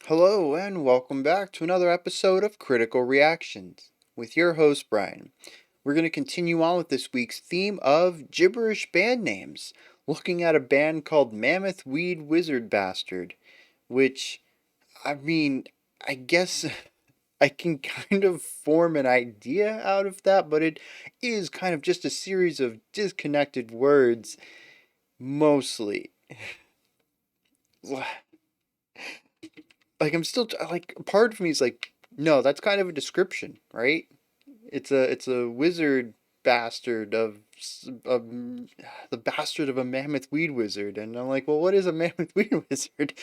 Hello, and welcome back to another episode of Critical Reactions with your host, Bryan. We're going to continue on with this week's theme of gibberish band names, looking at a band called Mammoth Weed Wizard Bastard, which, I mean, I guess I can kind of form an idea out of that, but it is kind of just a series of disconnected words, mostly. Like, I'm still, like, part of me is like, no, that's kind of a description, right? It's a wizard bastard of the bastard of a mammoth weed wizard, and I'm like, well, what is a mammoth weed wizard?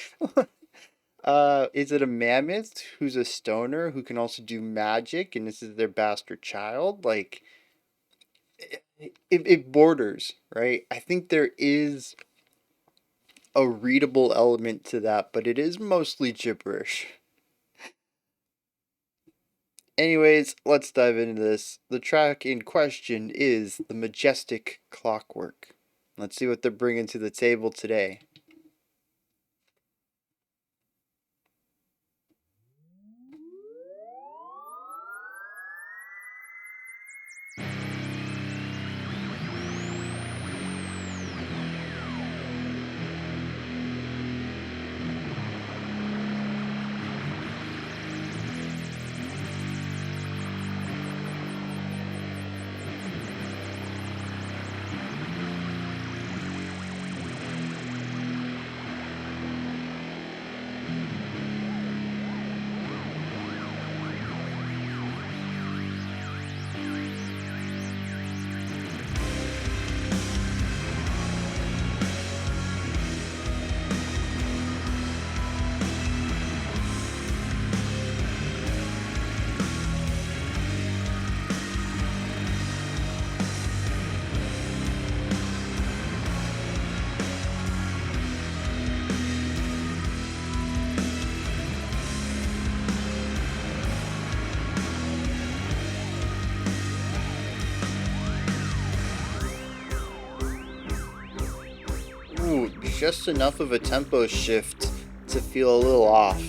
Is it a mammoth who's a stoner who can also do magic, and this is their bastard child? Like, it borders, right? I think there is a readable element to that, but it is mostly gibberish. Anyways, let's dive into this. The track in question is the Majestic Clockwork. Let's see what they're bringing to the table today. Ooh, just enough of a tempo shift to feel a little off.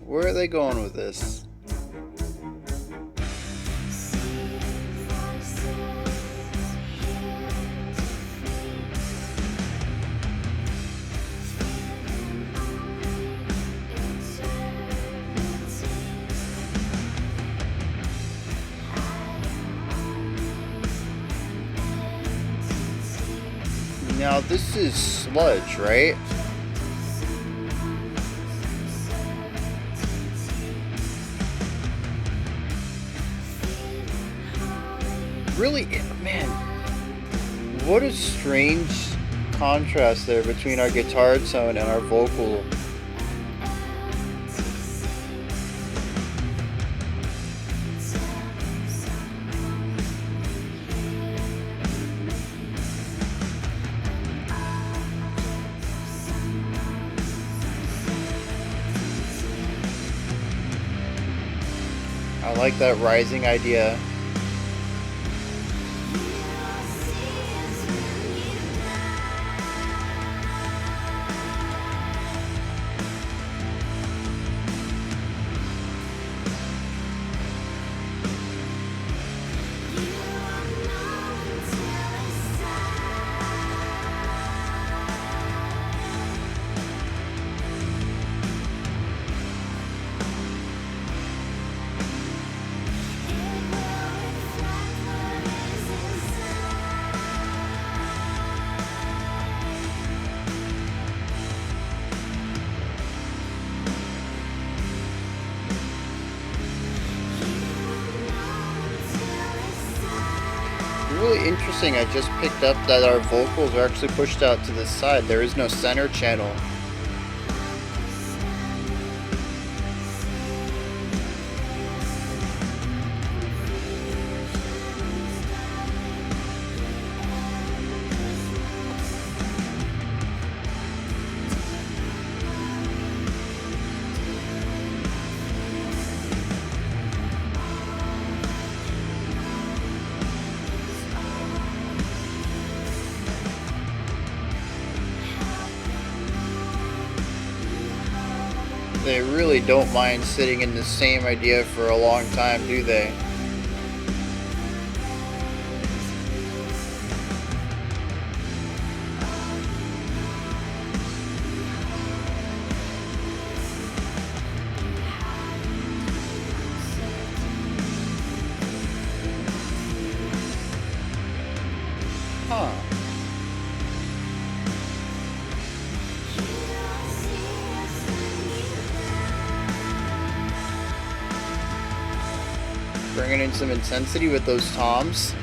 Where are they going with this? Now, this is sludge, right? Really, man, what a strange contrast there between our guitar tone and our vocal. I like that rising idea. Really interesting, I just picked up that our vocals are actually pushed out to the side. There is no center channel. They really don't mind sitting in the same idea for a long time, do they? Huh. Bringing in some intensity with those toms.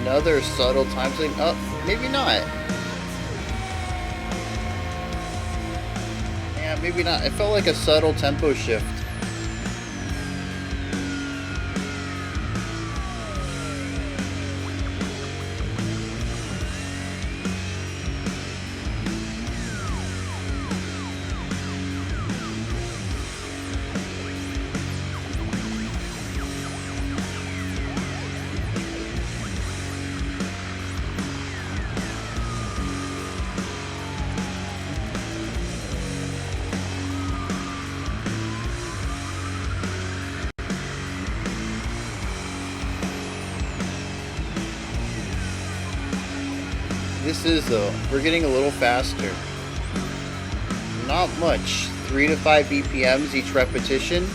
Another subtle time swing. Oh, maybe not. Yeah, maybe not. It felt like a subtle tempo shift. This is though, we're getting a little faster. Not much. 3 to 5 BPMs each repetition.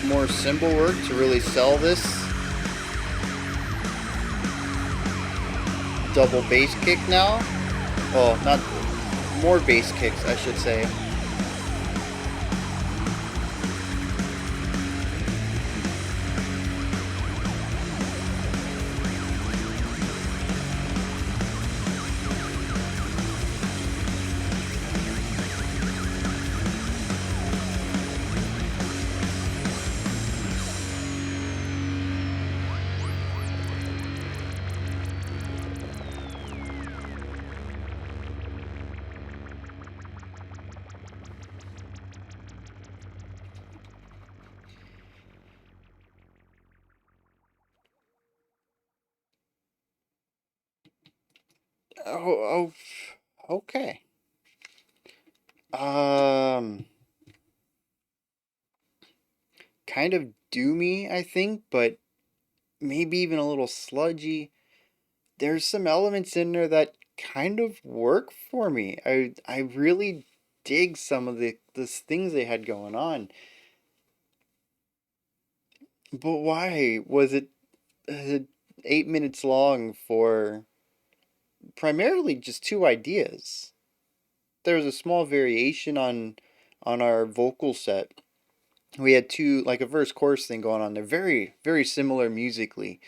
More cymbal work to really sell this. Double bass kick now. Well, not more bass kicks, I should say. Oh, okay. Kind of doomy, I think, but maybe even a little sludgy. There's some elements in there that kind of work for me. I really dig some of the things they had going on. But why was it 8 minutes long for primarily just two ideas? There was a small variation on our vocal set. We had two, like a verse chorus thing going on. They're very, very similar musically.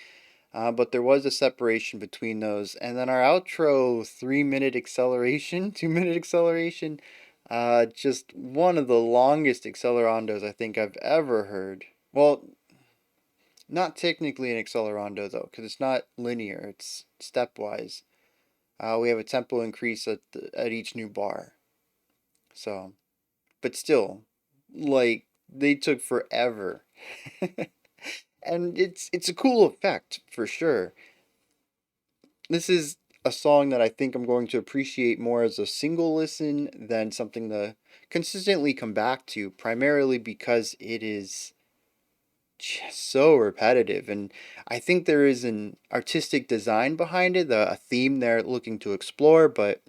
But there was a separation between those. And then our outro 3 minute acceleration, 2 minute acceleration, just one of the longest accelerandos I think I've ever heard. Well, not technically an accelerando though, because it's not linear, it's stepwise. We have a tempo increase at each new bar. So but still, like, they took forever. And it's a cool effect for sure. This is a song that I think I'm going to appreciate more as a single listen than something to consistently come back to, primarily because it is just so repetitive. And I think there is an artistic design behind it, a theme they're looking to explore, but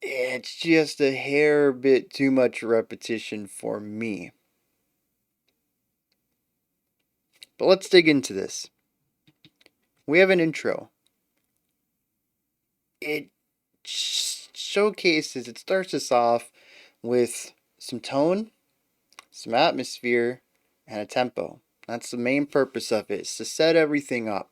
it's just a hair bit too much repetition for me. But let's dig into this. We have an intro. It showcases, it starts us off with some tone, some atmosphere, and a tempo. That's the main purpose of it, is to set everything up.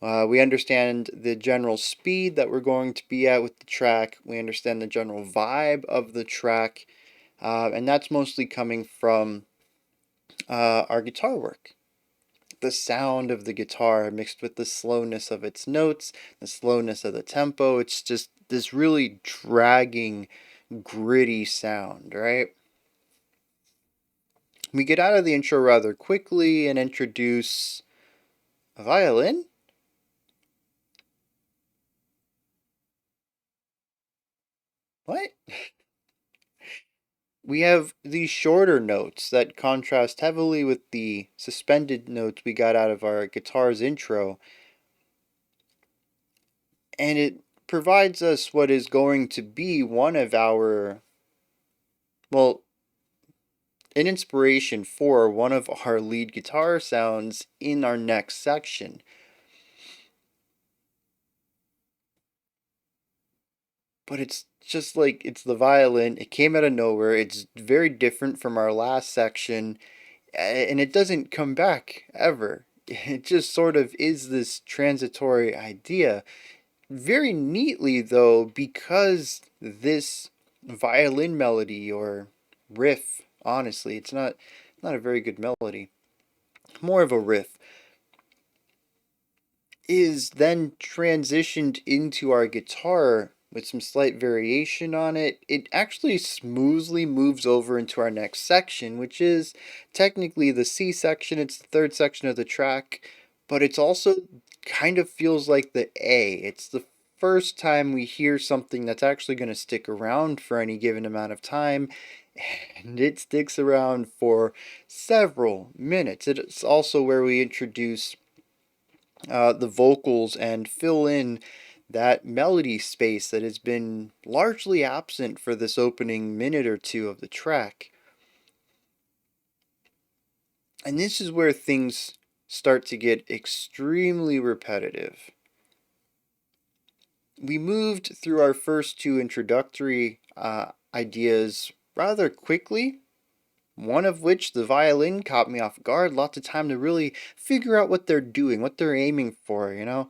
We understand the general speed that we're going to be at with the track. We understand the general vibe of the track. And that's mostly coming from our guitar work. The sound of the guitar mixed with the slowness of its notes, the slowness of the tempo. It's just this really dragging, gritty sound, right? We get out of the intro rather quickly and introduce a violin? What? We have these shorter notes that contrast heavily with the suspended notes we got out of our guitar's intro, and it provides us what is going to be one of our, well, an inspiration for one of our lead guitar sounds in our next section. But it's just like, it's the violin, it came out of nowhere, it's very different from our last section, and it doesn't come back ever. It just sort of is this transitory idea. Very neatly, though, because this violin melody or riff, honestly, it's not a very good melody, more of a riff, is then transitioned into our guitar with some slight variation on it. It actually smoothly moves over into our next section, which is technically the C section. It's the third section of the track, but it's also kind of feels like the A. It's the first time we hear something that's actually going to stick around for any given amount of time, and it sticks around for several minutes. It's also where we introduce the vocals and fill in that melody space that has been largely absent for this opening minute or two of the track. And this is where things start to get extremely repetitive. We moved through our first two introductory ideas rather quickly, one of which, the violin, caught me off guard. Lots of time to really figure out what they're doing, what they're aiming for, you know?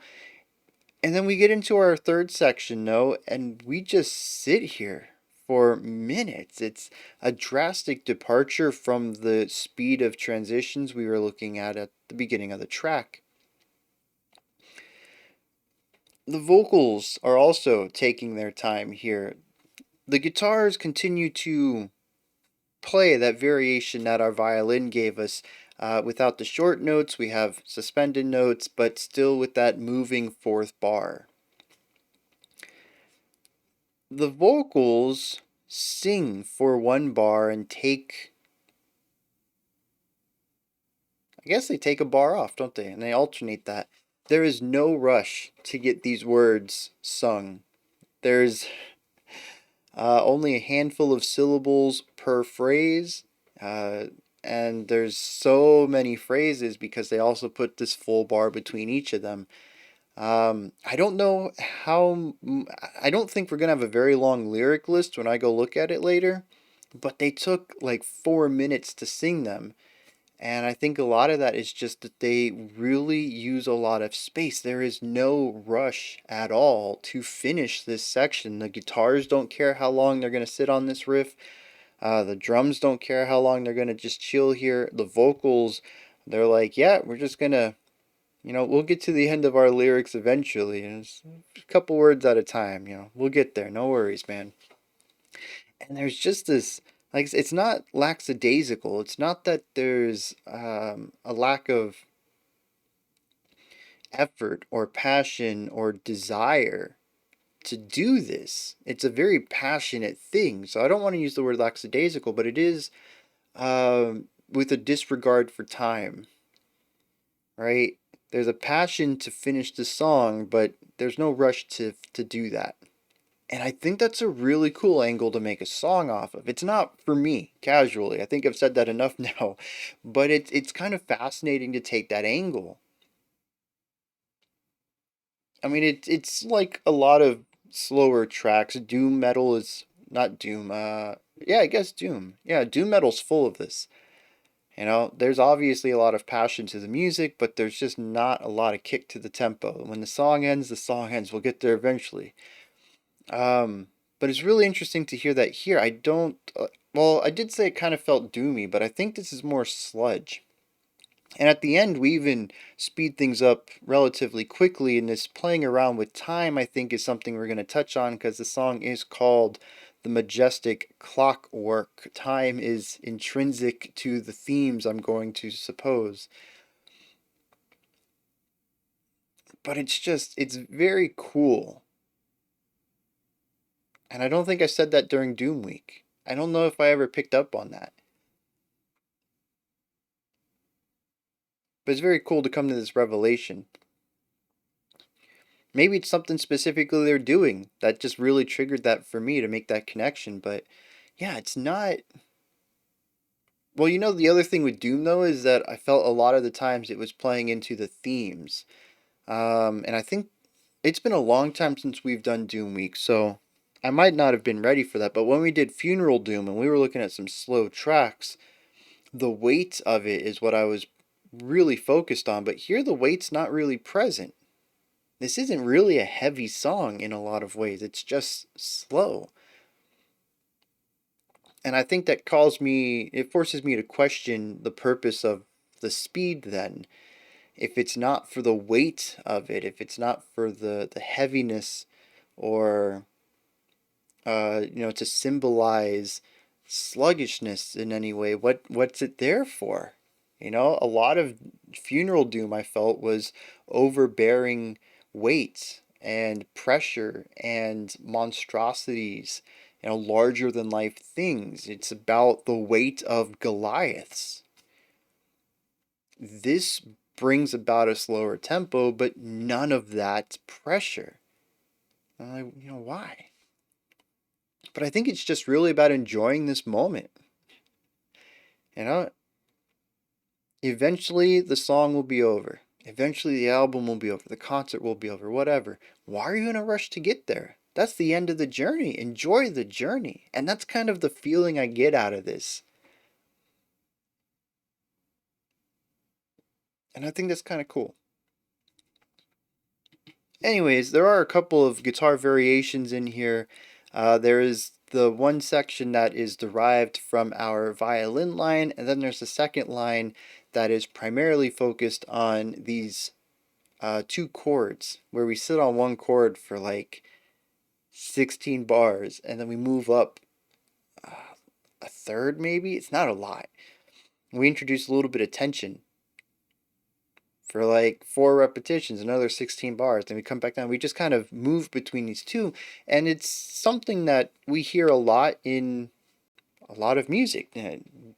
And then we get into our third section, though, and we just sit here for minutes. It's a drastic departure from the speed of transitions we were looking at the beginning of the track. The vocals are also taking their time here. The guitars continue to play that variation that our violin gave us. Without the short notes, we have suspended notes, but still with that moving fourth bar. The vocals sing for one bar and take, I guess they take a bar off, don't they? And they alternate that. There is no rush to get these words sung. There's only a handful of syllables per phrase, and there's so many phrases because they also put this full bar between each of them. I don't know how. I don't think we're gonna have a very long lyric list when I go look at it later, but they took like 4 minutes to sing them. And I think a lot of that is just that they really use a lot of space. There is no rush at all to finish this section. The guitars don't care how long they're going to sit on this riff. The drums don't care how long they're going to just chill here. The vocals, they're like, yeah, we're just going to, we'll get to the end of our lyrics eventually. And it's a couple words at a time, we'll get there. No worries, man. And there's just this, like, it's not lackadaisical. It's not that there's a lack of effort or passion or desire to do this. It's a very passionate thing. So I don't want to use the word lackadaisical, but it is with a disregard for time, right? There's a passion to finish the song, but there's no rush to do that. And I think that's a really cool angle to make a song off of. It's not for me, casually. I think I've said that enough now, but it's kind of fascinating to take that angle. I mean, it's like a lot of slower tracks. Doom metal is not doom. Yeah, I guess doom. Yeah, doom metal's full of this. You know, there's obviously a lot of passion to the music, but there's just not a lot of kick to the tempo. When the song ends, the song ends. We'll get there eventually. Um, but it's really interesting to hear that here. I don't. Well, I did say it kind of felt doomy, but I think this is more sludge. And at the end, we even speed things up relatively quickly. And this playing around with time, I think, is something we're going to touch on because the song is called The Majestic Clockwork. Time is intrinsic to the themes, I'm going to suppose. But it's very cool. And I don't think I said that during Doom Week. I don't know if I ever picked up on that. But it's very cool to come to this revelation. Maybe it's something specifically they're doing that just really triggered that for me to make that connection. But yeah, it's not. Well, you know, the other thing with Doom though is that I felt a lot of the times it was playing into the themes. And I think it's been a long time since we've done Doom Week, so I might not have been ready for that. But when we did Funeral Doom and we were looking at some slow tracks, the weight of it is what I was really focused on. But here, the weight's not really present. This isn't really a heavy song in a lot of ways. It's just slow. And I think that it forces me to question the purpose of the speed then. If it's not for the weight of it, if it's not for the heaviness or, to symbolize sluggishness in any way, what's it there for? You know, a lot of funeral doom I felt was overbearing weight and pressure and monstrosities, larger than life things. It's about the weight of Goliaths. This brings about a slower tempo, but none of that pressure. I'm like, why? But I think it's just really about enjoying this moment. You know, eventually the song will be over. Eventually the album will be over. The concert will be over. Whatever. Why are you in a rush to get there? That's the end of the journey. Enjoy the journey. And that's kind of the feeling I get out of this. And I think that's kind of cool. Anyways, there are a couple of guitar variations in here. There is the one section that is derived from our violin line, and then there's a second line that is primarily focused on these two chords, where we sit on one chord for like 16 bars, and then we move up a third, maybe? It's not a lot. We introduce a little bit of tension for like 4 repetitions, another 16 bars. Then we come back down. We just kind of move between these two. And it's something that we hear a lot in a lot of music.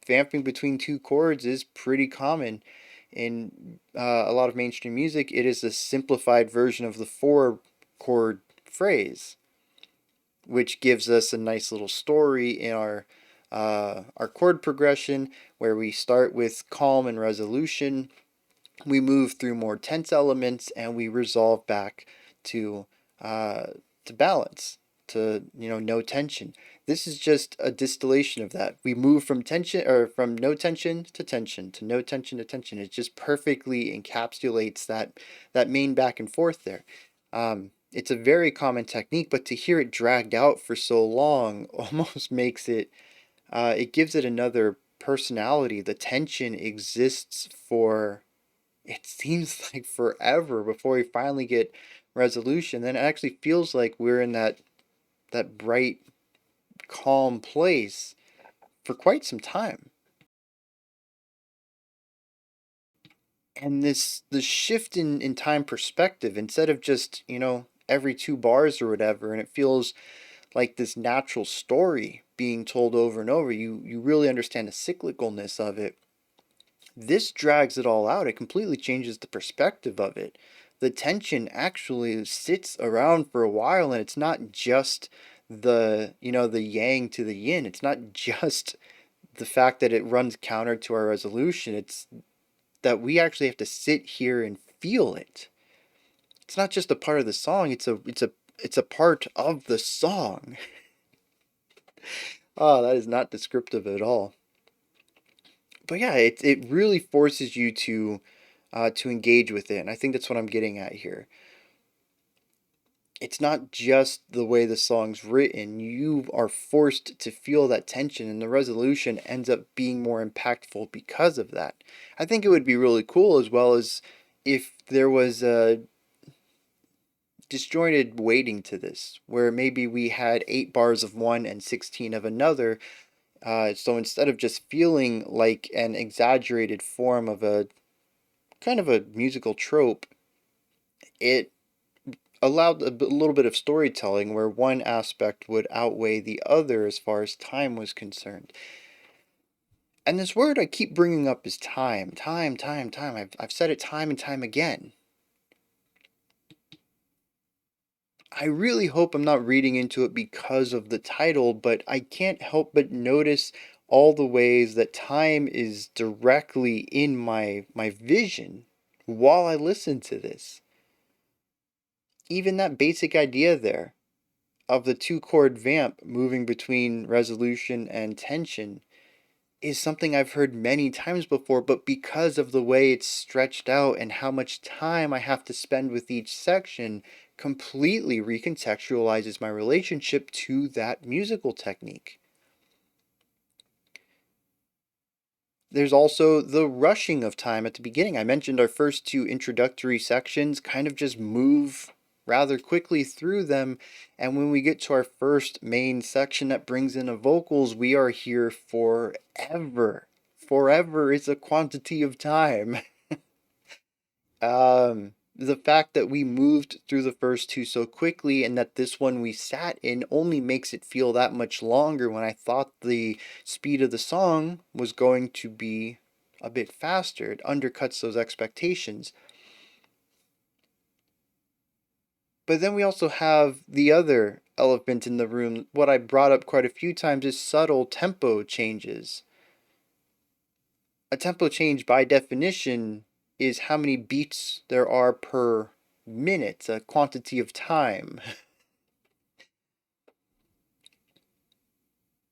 Vamping between two chords is pretty common in a lot of mainstream music. It is a simplified version of the 4 chord phrase, which gives us a nice little story in our chord progression where we start with calm and resolution, we move through more tense elements, and we resolve back to balance, to no tension. This is just a distillation of that. We move from tension, or from no tension to tension to no tension to tension. It just perfectly encapsulates that main back and forth there. It's a very common technique, but to hear it dragged out for so long almost makes it, it gives it another personality. The tension exists for, it seems like forever before we finally get resolution. Then it actually feels like we're in that bright calm place for quite some time. And this shift in time perspective, instead of just, every two bars or whatever, and it feels like this natural story being told over and over, you really understand the cyclicalness of it. This drags it all out. It completely changes the perspective of it. The tension actually sits around for a while, and it's not just the yang to the yin. It's not just the fact that it runs counter to our resolution. It's that we actually have to sit here and feel it. It's not just a part of the song. It's a part of the song. Oh, that is not descriptive at all. But yeah, it really forces you to engage with it, and I think that's what I'm getting at here. It's not just the way the song's written. You are forced to feel that tension, and the resolution ends up being more impactful because of that. I think it would be really cool as well as if there was a disjointed weighting to this, where maybe we had 8 bars of one and 16 of another. So instead of just feeling like an exaggerated form of a kind of a musical trope, it allowed a little bit of storytelling where one aspect would outweigh the other as far as time was concerned. And this word I keep bringing up is time. Time, time, time. I've said it time and time again. I really hope I'm not reading into it because of the title, but I can't help but notice all the ways that time is directly in my vision while I listen to this. Even that basic idea there of the 2-chord vamp moving between resolution and tension is something I've heard many times before, but because of the way it's stretched out and how much time I have to spend with each section, completely recontextualizes my relationship to that musical technique. There's also the rushing of time at the beginning. I mentioned our first two introductory sections kind of just move rather quickly through them, and when we get to our first main section that brings in the vocals, we are here forever. Forever is a quantity of time. The fact that we moved through the first two so quickly and that this one we sat in only makes it feel that much longer when I thought the speed of the song was going to be a bit faster. It undercuts those expectations. But then we also have the other elephant in the room. What I brought up quite a few times is subtle tempo changes. A tempo change, by definition, is how many beats there are per minute, a quantity of time.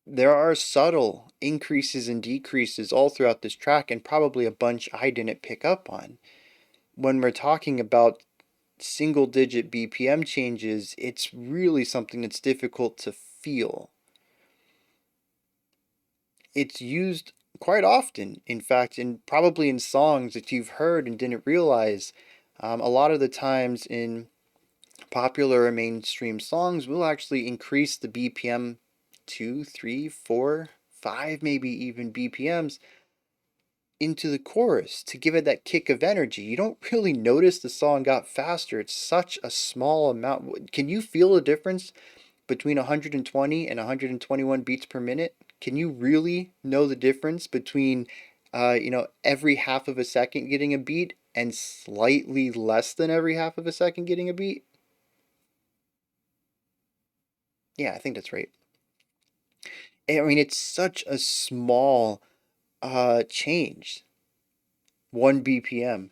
There are subtle increases and decreases all throughout this track, and probably a bunch I didn't pick up on. When we're talking about single digit BPM changes, it's really something that's difficult to feel. It's used quite often, in fact, and probably in songs that you've heard and didn't realize. A lot of the times in popular or mainstream songs, we'll actually increase the BPM 2, 3, 4, 5, maybe even BPMs into the chorus to give it that kick of energy. You don't really notice the song got faster. It's such a small amount. Can you feel the difference between 120 and 121 beats per minute? Can you really know the difference between, every half of a second getting a beat and slightly less than every half of a second getting a beat? Yeah, I think that's right. I mean, it's such a small change, 1 BPM,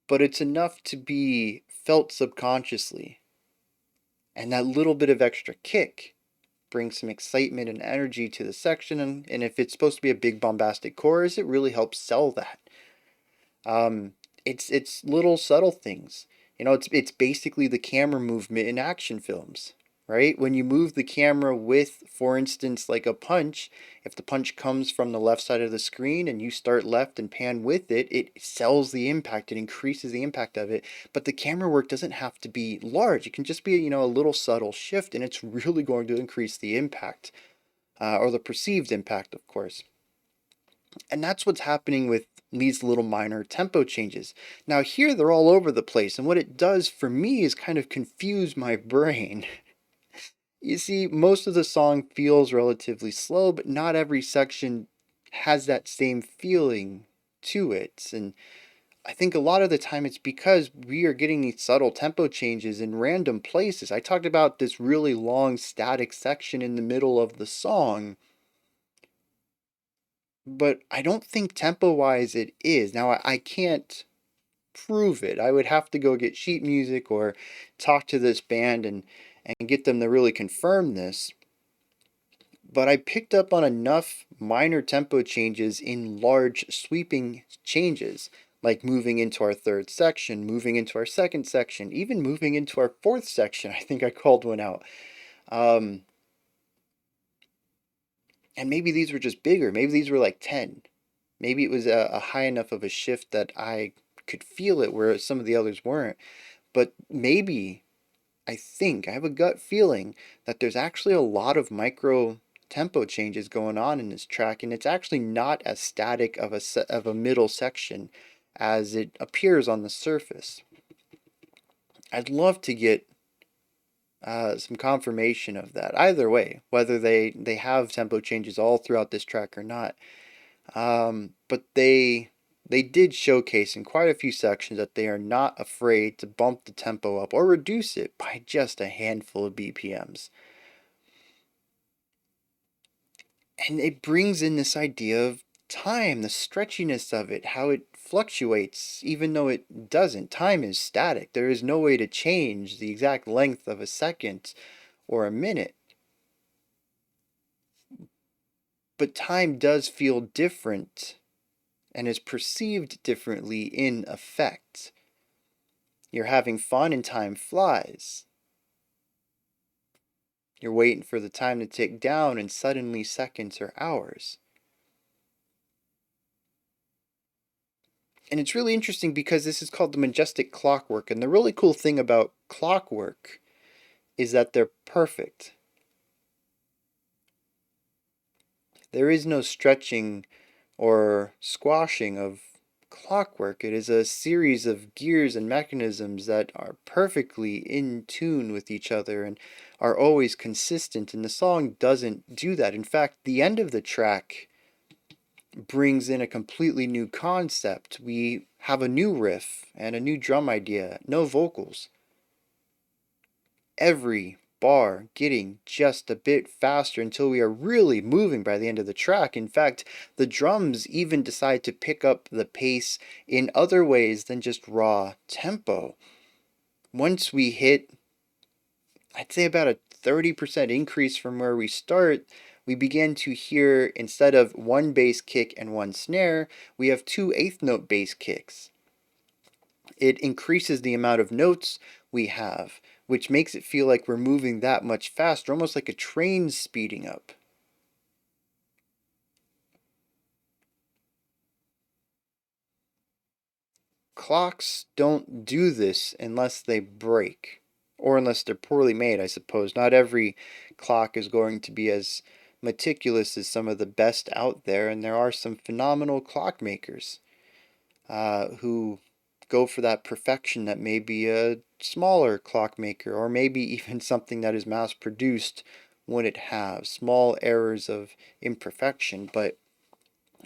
but it's enough to be felt subconsciously. And that little bit of extra kick brings some excitement and energy to the section, and if it's supposed to be a big bombastic chorus, it really helps sell that. It's little subtle things. It's basically the camera movement in action films, right? When you move the camera with, for instance, like a punch, if the punch comes from the left side of the screen and you start left and pan with it, it sells the impact, it increases the impact of it. But the camera work doesn't have to be large. It can just be, a little subtle shift, and it's really going to increase the impact, or the perceived impact, of course. And that's what's happening with these little minor tempo changes. Now here they're all over the place, and what it does for me is kind of confuse my brain. You see, most of the song feels relatively slow, but not every section has that same feeling to it. And I think a lot of the time it's because we are getting these subtle tempo changes in random places. I talked about this really long static section in the middle of the song, but I don't think tempo-wise it is. Now, I can't prove it. I would have to go get sheet music or talk to this band and get them to really confirm this. But I picked up on enough minor tempo changes in large sweeping changes, like moving into our third section, moving into our second section, even moving into our fourth section. I think I called one out. Um, and maybe these were just bigger. Maybe these were like 10. Maybe it was a high enough of a shift that I could feel it where some of the others weren't. But maybe, I have a gut feeling that there's actually a lot of micro tempo changes going on in this track, and it's actually not as static of a middle section as it appears on the surface. I'd love to get some confirmation of that. Either way, whether they have tempo changes all throughout this track or not. But they did showcase in quite a few sections that they are not afraid to bump the tempo up or reduce it by just a handful of BPMs. And it brings in this idea of time, the stretchiness of it, how it fluctuates, even though it doesn't. Time is static. There is no way to change the exact length of a second or a minute. But time does feel different and is perceived differently in effect. You're having fun and time flies. You're waiting for the time to tick down and suddenly seconds are hours. And it's really interesting because this is called the Majestic Clockwork, and the really cool thing about clockwork is that they're perfect. There is no stretching or squashing of clockwork. It is a series of gears and mechanisms that are perfectly in tune with each other and are always consistent, and the song doesn't do that. In fact, the end of the track brings in a completely new concept. We have a new riff and a new drum idea, no vocals. Every bar getting just a bit faster until we are really moving by the end of the track. In fact, the drums even decide to pick up the pace in other ways than just raw tempo. Once we hit, I'd say about a 30% increase from where we start, we begin to hear, instead of one bass kick and one snare, we have two eighth note bass kicks. It increases the amount of notes we have, which makes it feel like we're moving that much faster, almost like a train speeding up. Clocks don't do this unless they break, or unless they're poorly made, I suppose. Not every clock is going to be as meticulous as some of the best out there, and there are some phenomenal clockmakers who go for that perfection that maybe a smaller clockmaker, or maybe even something that is mass produced, wouldn't have. Small errors of imperfection. But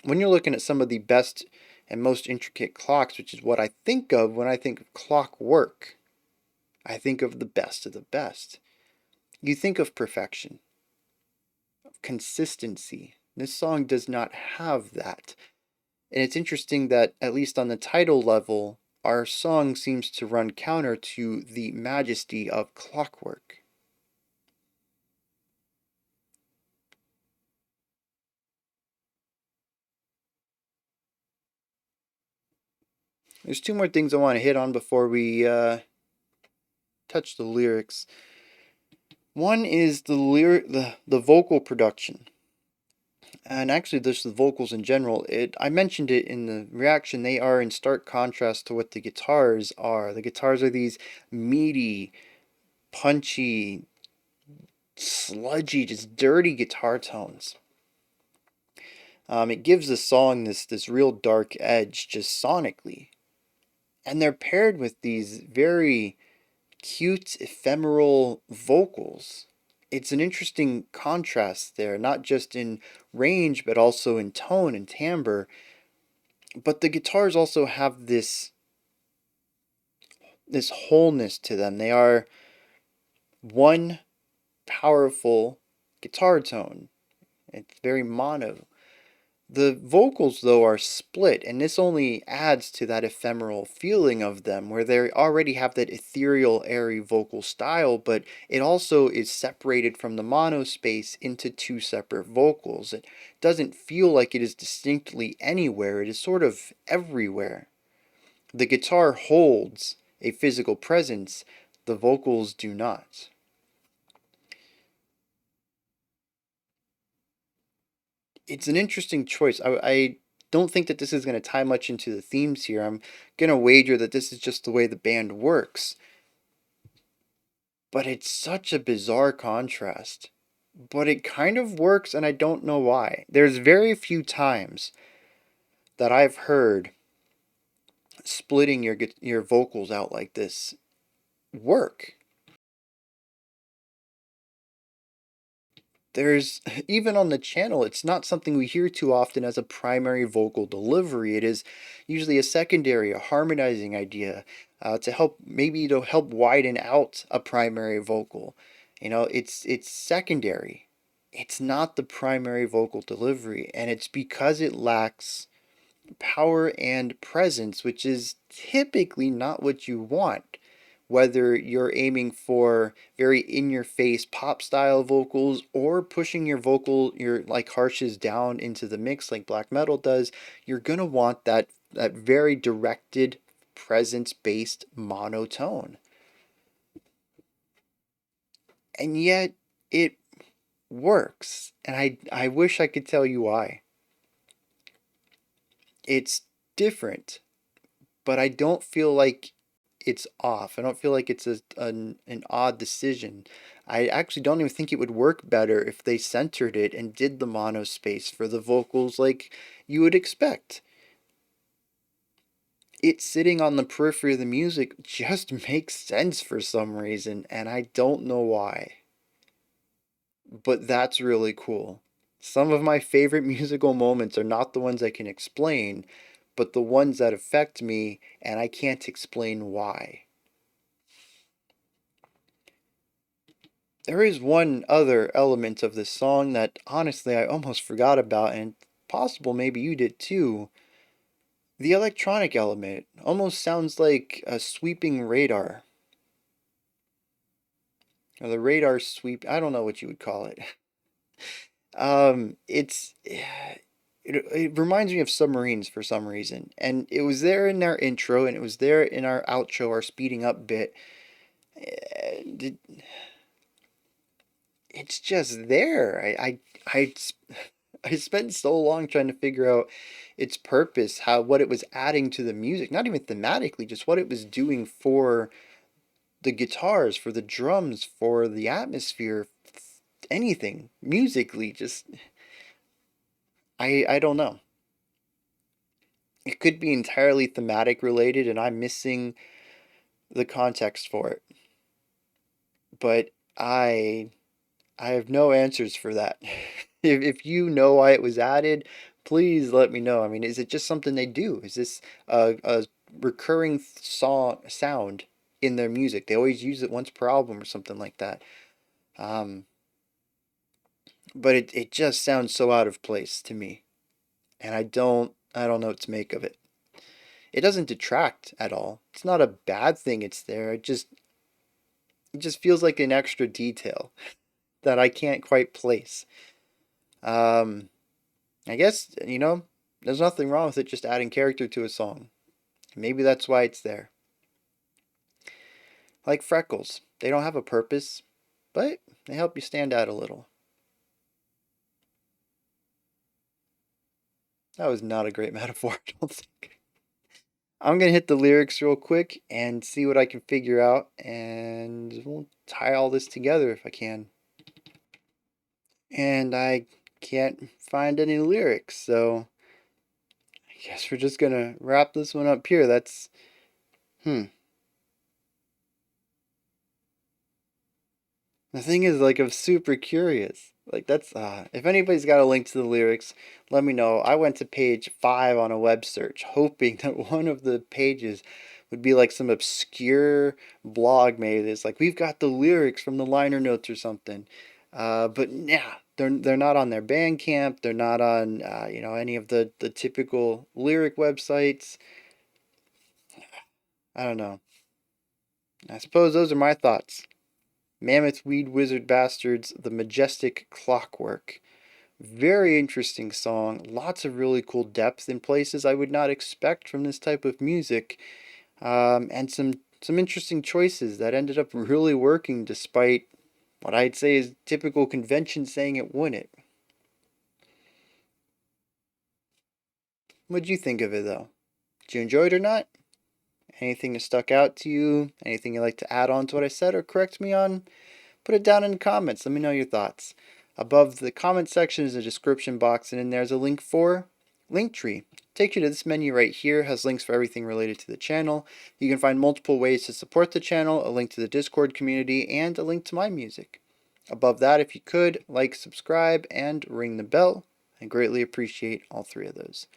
when you're looking at some of the best and most intricate clocks, which is what I think of when I think of clockwork, I think of the best of the best. You think of perfection, of consistency. This song does not have that. And it's interesting that, at least on the title level, our song seems to run counter to the majesty of clockwork. There's two more things I want to hit on before we touch the lyrics. One is the vocal production. And actually just the vocals in general. I mentioned it in the reaction, they are in stark contrast to what the guitars are. The guitars are these meaty, punchy, sludgy, just dirty guitar tones. It gives the song this real dark edge just sonically. And they're paired with these very cute, ephemeral vocals. It's an interesting contrast there, not just in range, but also in tone and timbre. But the guitars also have this wholeness to them. They are one powerful guitar tone. It's very mono. The vocals, though, are split, and this only adds to that ephemeral feeling of them, where they already have that ethereal, airy vocal style, but it also is separated from the mono space into two separate vocals. It doesn't feel like it is distinctly anywhere, it is sort of everywhere. The guitar holds a physical presence, the vocals do not. It's an interesting choice. I don't think that this is going to tie much into the themes here. I'm going to wager that this is just the way the band works. But it's such a bizarre contrast. But it kind of works, and I don't know why. There's very few times that I've heard splitting your vocals out like this work. There's even on the channel, it's not something we hear too often as a primary vocal delivery. It is usually a secondary, a harmonizing idea to help widen out a primary vocal. It's secondary. It's not the primary vocal delivery, and it's because it lacks power and presence, which is typically not what you want. Whether you're aiming for very in your face pop style vocals or pushing your like harshes down into the mix like black metal does, you're gonna want that very directed presence based monotone. And yet it works. And I wish I could tell you why. It's different, but I don't feel like it's off. I don't feel like it's an odd decision. I actually don't even think it would work better if they centered it and did the mono space for the vocals like you would expect. It sitting on the periphery of the music just makes sense for some reason, and I don't know why. But that's really cool. Some of my favorite musical moments are not the ones I can explain, but the ones that affect me and I can't explain why. There is one other element of this song that honestly I almost forgot about, and possible maybe you did too. The electronic element almost sounds like a sweeping radar. Or the radar sweep, I don't know what you would call it. It reminds me of submarines for some reason. And it was there in our intro, and it was there in our outro, our speeding up bit. And it's just there. I spent so long trying to figure out its purpose, what it was adding to the music, not even thematically, just what it was doing for the guitars, for the drums, for the atmosphere, anything musically. Just I don't know. It could be entirely thematic related, and I'm missing the context for it. But I have no answers for that. If you know why it was added, please let me know. I mean, is it just something they do? Is this a recurring sound in their music? They always use it once per album or something like that. Um, but it just sounds so out of place to me, and I don't know what to make of it. It doesn't detract at all. It's not a bad thing it's there. It just feels like an extra detail that I can't quite place. Um, I guess, there's nothing wrong with it just adding character to a song. Maybe that's why it's there. Like freckles, they don't have a purpose. but they help you stand out a little. That was not a great metaphor, I don't think. I'm going to hit the lyrics real quick and see what I can figure out, and we'll tie all this together if I can. And I can't find any lyrics, so I guess we're just going to wrap this one up here. That's, The thing is, like, I'm super curious. Like, if anybody's got a link to the lyrics, let me know. I went to page 5 on a web search, hoping that one of the pages would be like some obscure blog maybe that's like, we've got the lyrics from the liner notes or something. But yeah, they're not on their Bandcamp. They're not on, any of the typical lyric websites. I don't know. I suppose those are my thoughts. Mammoth Weed Wizard Bastards, The Majestic Clockwork. Very interesting song. Lots of really cool depth in places I would not expect from this type of music. And some interesting choices that ended up really working despite what I'd say is typical convention saying it wouldn't. What'd you think of it though? Did you enjoy it or not? Anything that stuck out to you? Anything you'd like to add on to what I said or correct me on? Put it down in the comments. Let me know your thoughts. Above the comment section is a description box, and in there's a link for Linktree. Takes you to this menu right here, has links for everything related to the channel. You can find multiple ways to support the channel, a link to the Discord community, and a link to my music. Above that, if you could, like, subscribe, and ring the bell. I greatly appreciate all 3 of those.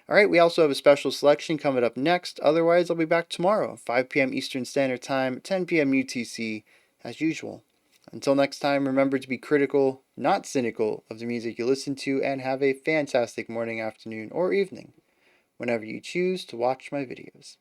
Alright, we also have a special selection coming up next. Otherwise, I'll be back tomorrow, 5 p.m. Eastern Standard Time, 10 p.m. UTC, as usual. Until next time, remember to be critical, not cynical, of the music you listen to, and have a fantastic morning, afternoon, or evening, whenever you choose to watch my videos.